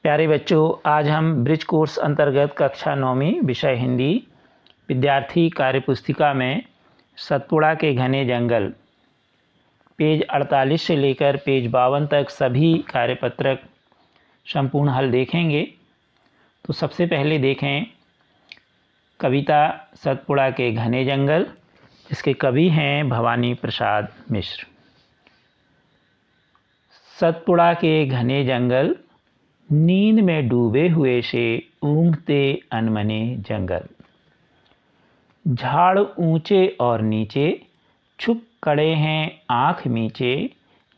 प्यारे बच्चों, आज हम ब्रिज कोर्स अंतर्गत कक्षा 9वीं विषय हिंदी विद्यार्थी कार्यपुस्तिका में सतपुड़ा के घने जंगल पेज 48 से लेकर पेज 52 तक सभी कार्यपत्रक संपूर्ण हल देखेंगे। तो सबसे पहले देखें कविता सतपुड़ा के घने जंगल, इसके कवि हैं भवानी प्रसाद मिश्र। सतपुड़ा के घने जंगल, नींद में डूबे हुए से ऊँघते अनमने जंगल। झाड़ ऊंचे और नीचे छुप खड़े हैं आँख मीचे,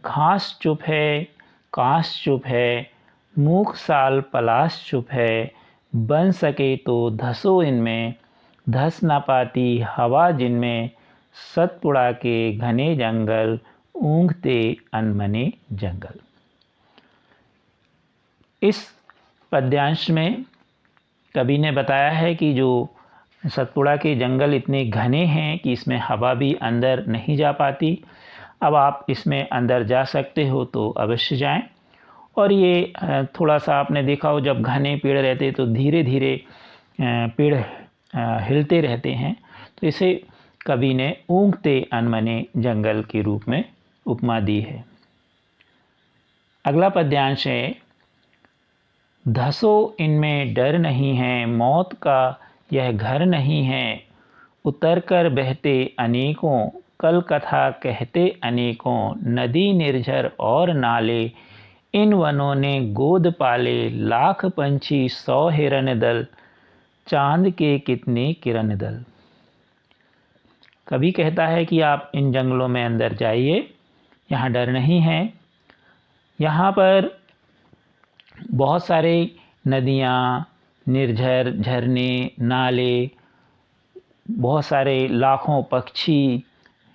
घास चुप है कांस चुप है, मूक साल पलाश चुप है, बन सके तो धसो इनमें, धस न पाती हवा जिनमें, सतपुड़ा के घने जंगल, ऊँघते अनमने जंगल। इस पद्यांश में कवि ने बताया है कि जो सतपुड़ा के जंगल इतने घने हैं कि इसमें हवा भी अंदर नहीं जा पाती। अब आप इसमें अंदर जा सकते हो तो अवश्य जाएं। और ये थोड़ा सा आपने देखा हो, जब घने पेड़ रहते तो धीरे धीरे पेड़ हिलते रहते हैं, तो इसे कवि ने ऊँघते अनमने जंगल के रूप में उपमा दी है। अगला पद्यांश है, धसो इनमें डर नहीं है, मौत का यह घर नहीं है, उतर कर बहते अनेकों, कल कथा कहते अनेकों, नदी निर्झर और नाले, इन वनों ने गोद पाले, लाख पंछी 100 हिरन दल, चांद के कितने किरण दल। कवि कहता है कि आप इन जंगलों में अंदर जाइए, यहाँ डर नहीं है। यहाँ पर बहुत सारे नदियाँ, निर्झर, झरने, नाले, बहुत सारे लाखों पक्षी,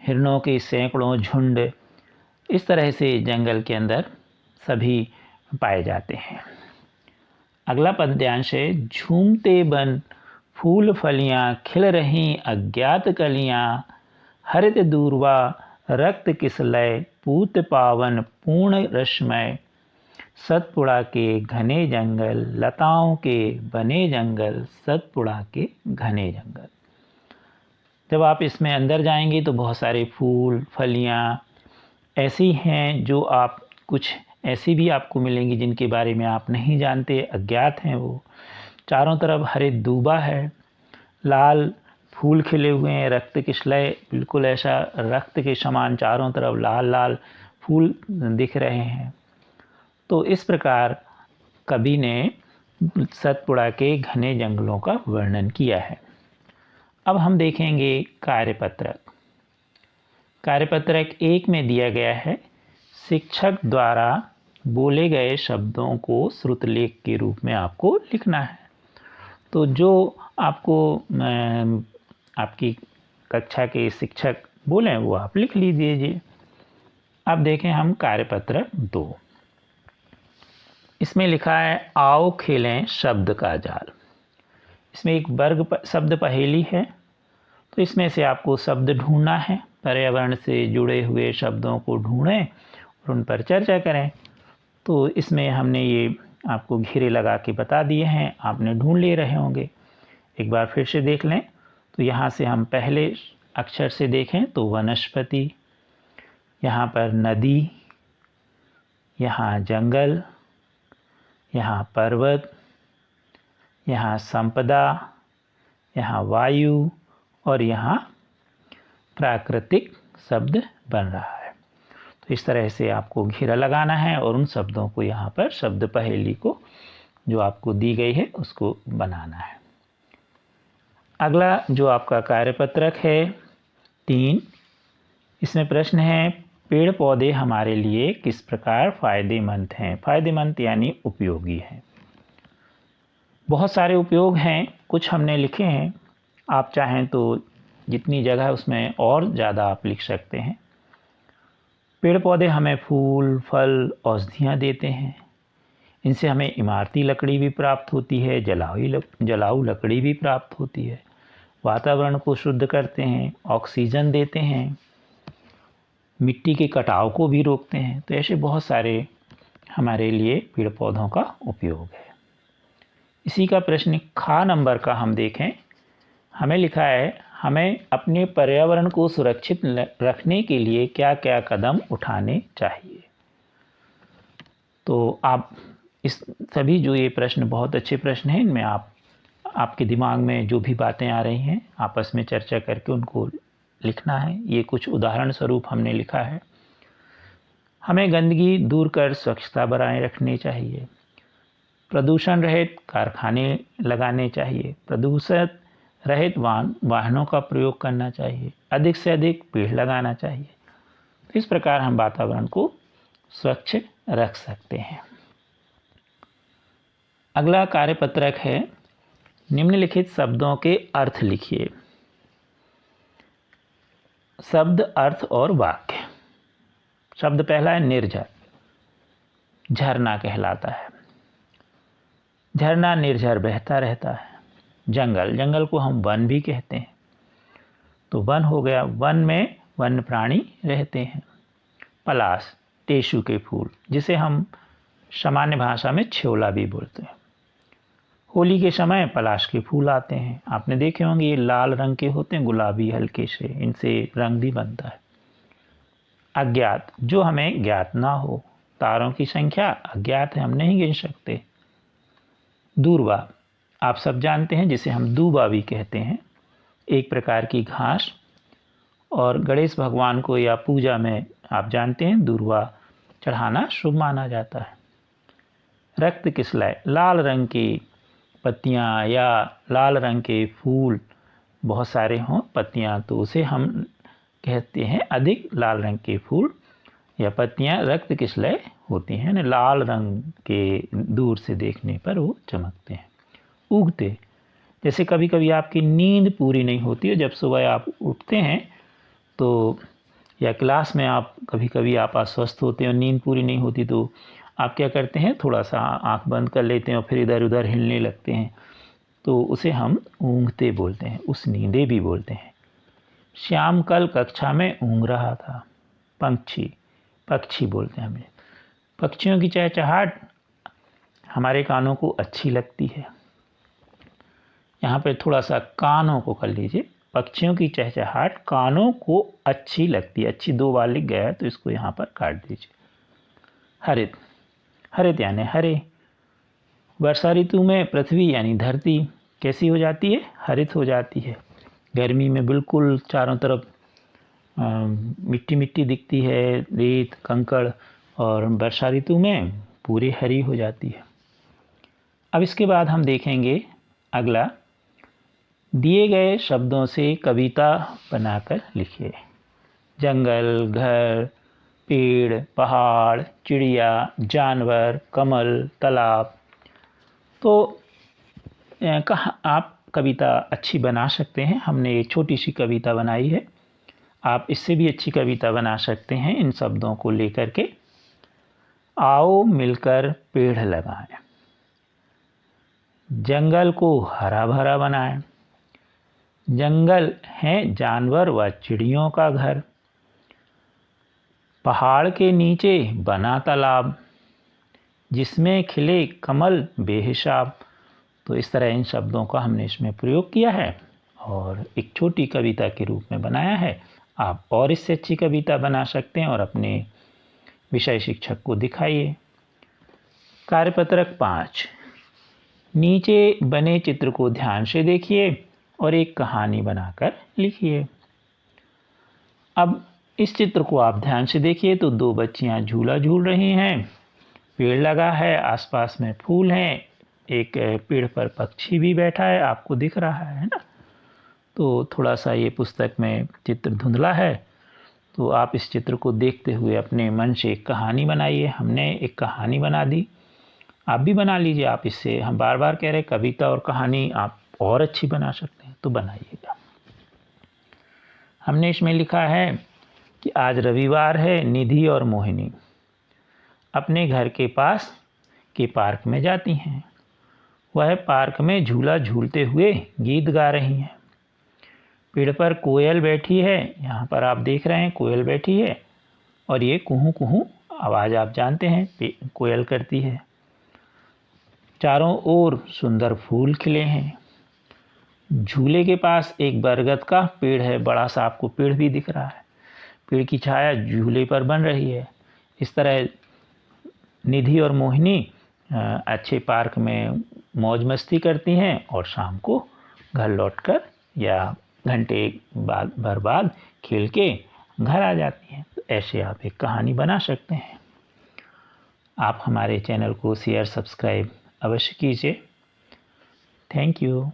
हिरणों के सैकड़ों झुंड, इस तरह से जंगल के अंदर सभी पाए जाते हैं। अगला पद्यांश है, झूमते बन फूल फलियाँ, खिल रहीं अज्ञात कलियाँ, हरित दूर्वा रक्त किसलय, पूत पावन पूर्ण रश्मय, सतपुड़ा के घने जंगल, लताओं के बने जंगल, सतपुड़ा के घने जंगल। जब आप इसमें अंदर जाएंगे तो बहुत सारे फूल फलियाँ ऐसी हैं जो आप कुछ ऐसी भी आपको मिलेंगी जिनके बारे में आप नहीं जानते, अज्ञात हैं वो। चारों तरफ हरित दूबा है, लाल फूल खिले हुए हैं, रक्त किसलय, बिल्कुल ऐसा रक्त के समान चारों तरफ लाल लाल फूल दिख रहे हैं। तो इस प्रकार कवि ने सतपुड़ा के घने जंगलों का वर्णन किया है। अब हम देखेंगे कार्यपत्रक। कार्यपत्रक 1 में दिया गया है, शिक्षक द्वारा बोले गए शब्दों को श्रुतलेख के रूप में आपको लिखना है। तो जो आपको आपकी कक्षा के शिक्षक बोलें वो आप लिख लीजिए। अब देखें हम कार्यपत्रक 2। इसमें लिखा है, आओ खेलें शब्द का जाल। इसमें एक वर्ग शब्द पहेली है, तो इसमें से आपको शब्द ढूंढना है। पर्यावरण से जुड़े हुए शब्दों को ढूंढें और उन पर चर्चा करें। तो इसमें हमने ये आपको घेरे लगा के बता दिए हैं, आपने ढूंढ ले रहे होंगे। एक बार फिर से देख लें। तो यहाँ से हम पहले अक्षर से देखें तो वनस्पति, यहाँ पर नदी, यहाँ जंगल, यहाँ पर्वत, यहाँ संपदा, यहाँ वायु और यहाँ प्राकृतिक शब्द बन रहा है। तो इस तरह से आपको घेरा लगाना है और उन शब्दों को यहाँ पर शब्द पहेली को जो आपको दी गई है उसको बनाना है। अगला जो आपका कार्यपत्रक है 3, इसमें प्रश्न है, पेड़ पौधे हमारे लिए किस प्रकार फ़ायदेमंद हैं। फ़ायदेमंद यानी उपयोगी हैं। बहुत सारे उपयोग हैं, कुछ हमने लिखे हैं। आप चाहें तो जितनी जगह उसमें और ज़्यादा आप लिख सकते हैं। पेड़ पौधे हमें फूल फल औषधियाँ देते हैं। इनसे हमें इमारती लकड़ी भी प्राप्त होती है, जलाऊ लकड़ी भी प्राप्त होती है, वातावरण को शुद्ध करते हैं, ऑक्सीजन देते हैं, मिट्टी के कटाव को भी रोकते हैं। तो ऐसे बहुत सारे हमारे लिए पेड़ पौधों का उपयोग है। इसी का प्रश्न खा नंबर का हम देखें, हमें लिखा है हमें अपने पर्यावरण को सुरक्षित रखने के लिए क्या क्या कदम उठाने चाहिए। तो आप इस सभी जो ये प्रश्न बहुत अच्छे प्रश्न हैं, इनमें आपके दिमाग में जो भी बातें आ रही हैं आपस में चर्चा करके उनको लिखना है। ये कुछ उदाहरण स्वरूप हमने लिखा है। हमें गंदगी दूर कर स्वच्छता बनाए रखनी चाहिए। प्रदूषण रहित कारखाने लगाने चाहिए। प्रदूषण रहित वाहनों का प्रयोग करना चाहिए। अधिक से अधिक पेड़ लगाना चाहिए। तो इस प्रकार हम वातावरण को स्वच्छ रख सकते हैं। अगला कार्यपत्रक है, निम्नलिखित शब्दों के अर्थ लिखिए। शब्द, अर्थ और वाक्य। शब्द पहला है निर्झर, झरना कहलाता है। झरना निर्झर बहता रहता है। जंगल, जंगल को हम वन भी कहते हैं। तो वन हो गया, वन में वन्य प्राणी रहते हैं। पलाश, टेशु के फूल, जिसे हम सामान्य भाषा में छेवला भी बोलते हैं। होली के समय पलाश के फूल आते हैं, आपने देखे होंगे, ये लाल रंग के होते हैं, गुलाबी हल्के से, इनसे रंग भी बनता है। अज्ञात, जो हमें ज्ञात ना हो। तारों की संख्या अज्ञात है, हम नहीं गिन सकते। दूर्वा, आप सब जानते हैं, जिसे हम दूबा भी कहते हैं, एक प्रकार की घास। और गणेश भगवान को या पूजा में आप जानते हैं दूर्वा चढ़ाना शुभ माना जाता है। रक्त किसलय, लाल रंग की पत्तियां या लाल रंग के फूल बहुत सारे हों पत्तियां, तो उसे हम कहते हैं अधिक लाल रंग के फूल या पत्तियां रक्त किसलय होती हैं, लाल रंग के दूर से देखने पर वो चमकते हैं। उगते, जैसे कभी कभी आपकी नींद पूरी नहीं होती है, जब सुबह आप उठते हैं तो, या क्लास में आप कभी कभी आप अस्वस्थ होते हैं और नींद पूरी नहीं होती, तो आप क्या करते हैं, थोड़ा सा आंख बंद कर लेते हैं और फिर इधर उधर हिलने लगते हैं, तो उसे हम ऊँघते बोलते हैं, उस नींदे भी बोलते हैं। श्याम कल कक्षा में ऊँघ रहा था। पंछी, पक्षी बोलते हैं हमें। पक्षियों की चहचहाट हमारे कानों को अच्छी लगती है। यहाँ पे थोड़ा सा कानों को कर लीजिए। पक्षियों की चहचहाट कानों को अच्छी लगती है। अच्छी दो बार लिख गया है, तो इसको यहाँ पर काट दीजिए। हरित, हरित यानी हरे। वर्षा ऋतु में पृथ्वी यानी धरती कैसी हो जाती है, हरित हो जाती है। गर्मी में बिल्कुल चारों तरफ मिट्टी मिट्टी दिखती है, रेत कंकड़, और वर्षा ऋतु में पूरी हरी हो जाती है। अब इसके बाद हम देखेंगे अगला, दिए गए शब्दों से कविता बनाकर लिखिए। जंगल, घर, पेड़, पहाड़, चिड़िया, जानवर, कमल, तालाब। तो कहाँ आप कविता अच्छी बना सकते हैं। हमने एक छोटी सी कविता बनाई है, आप इससे भी अच्छी कविता बना सकते हैं इन शब्दों को लेकर के। आओ मिलकर पेड़ लगाएं, जंगल को हरा भरा बनाएं। जंगल है जानवर व चिड़ियों का घर। पहाड़ के नीचे बना तालाब, जिसमें खिले कमल बेहिसाब। तो इस तरह इन शब्दों का हमने इसमें प्रयोग किया है और एक छोटी कविता के रूप में बनाया है। आप और इससे अच्छी कविता बना सकते हैं और अपने विषय शिक्षक को दिखाइए। कार्यपत्रक 5, नीचे बने चित्र को ध्यान से देखिए और एक कहानी बनाकर लिखिए। अब इस चित्र को आप ध्यान से देखिए तो दो बच्चियां झूला झूल रही हैं, पेड़ लगा है, आसपास में फूल हैं, एक पेड़ पर पक्षी भी बैठा है, आपको दिख रहा है ना। तो थोड़ा सा ये पुस्तक में चित्र धुंधला है, तो आप इस चित्र को देखते हुए अपने मन से एक कहानी बनाइए। हमने एक कहानी बना दी, आप भी बना लीजिए। आप इससे, हम बार बार कह रहे हैं कविता और कहानी आप और अच्छी बना सकते हैं, तो बनाइएगा। हमने इसमें लिखा है कि आज रविवार है, निधि और मोहिनी अपने घर के पास के पार्क में जाती हैं। वह पार्क में झूला झूलते हुए गीत गा रही हैं। पेड़ पर कोयल बैठी है, यहाँ पर आप देख रहे हैं कोयल बैठी है, और ये कुहू कुहू आवाज़ आप जानते हैं कोयल करती है। चारों ओर सुंदर फूल खिले हैं। झूले के पास एक बरगद का पेड़ है, बड़ा सा आपको पेड़ भी दिख रहा है। पेड़ की छाया झूले पर बन रही है। इस तरह निधि और मोहिनी अच्छे पार्क में मौज मस्ती करती हैं और शाम को घर लौटकर या घंटे भर बाद खेल के घर आ जाती हैं। तो ऐसे आप एक कहानी बना सकते हैं। आप हमारे चैनल को शेयर सब्सक्राइब अवश्य कीजिए। Thank you.